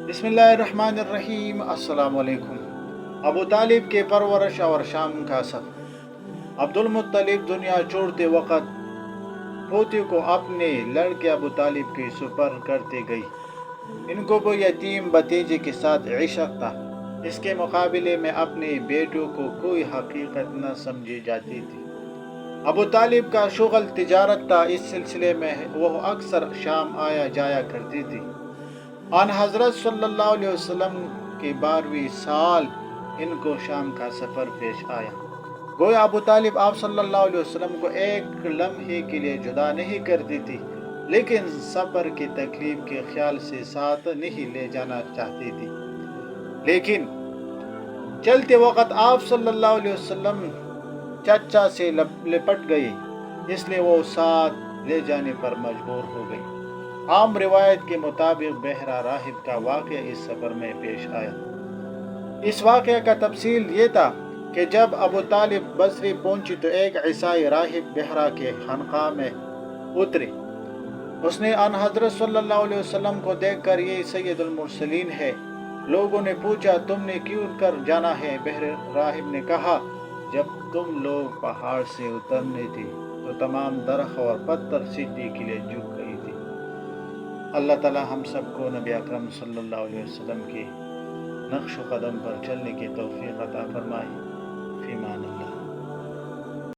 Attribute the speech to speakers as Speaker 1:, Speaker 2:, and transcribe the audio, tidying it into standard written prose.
Speaker 1: بسم اللہ الرحمن الرحیم۔ السلام علیکم۔ ابو طالب کے پرورش اور شام کا سفر۔ عبد المطلب دنیا چھوڑتے وقت پوتے کو اپنے لڑکے ابو طالب کے سپرد کرتے گئی۔ ان کو وہ یتیم بھتیجے کے ساتھ عشق تھا، اس کے مقابلے میں اپنے بیٹوں کو کوئی حقیقت نہ سمجھی جاتی تھی۔ ابو طالب کا شغل تجارت تھا، اس سلسلے میں وہ اکثر شام آیا جایا کرتی تھی۔ آن حضرت صلی اللہ علیہ وسلم کے 12ویں سال ان کو شام کا سفر پیش آیا۔ گویا ابو طالب آپ صلی اللہ علیہ وسلم کو ایک لمحے کے لیے جدا نہیں کرتی تھی، لیکن سفر کی تکلیف کے خیال سے ساتھ نہیں لے جانا چاہتی تھی۔ لیکن چلتے وقت آپ صلی اللہ علیہ وسلم چچا سے لپٹ گئی، اس لیے وہ ساتھ لے جانے پر مجبور ہو گئی۔ عام روایت کے مطابق بحیرہ راہب کا واقعہ اس سفر میں پیش آیا۔ اس واقعہ کا تفصیل یہ تھا کہ جب ابو طالب بصری پہنچی تو ایک عیسائی راہب بحیرہ کے خانقاہ میں اترے۔ اس نے آن حضرت صلی اللہ علیہ وسلم کو دیکھ کر یہ سید المرسلین ہے۔ لوگوں نے پوچھا تم نے کیوں کر جانا ہے؟ بحیرہ راہب نے کہا جب تم لوگ پہاڑ سے اترنے تھے تو تمام درخت اور پتھر سجدے کے لیے جھک گئی تھی۔ اللہ تعالی ہم سب کو نبی اکرم صلی اللہ علیہ وسلم کے نقش و قدم پر چلنے کی توفیق عطا فرمائے۔ فی امان اللہ۔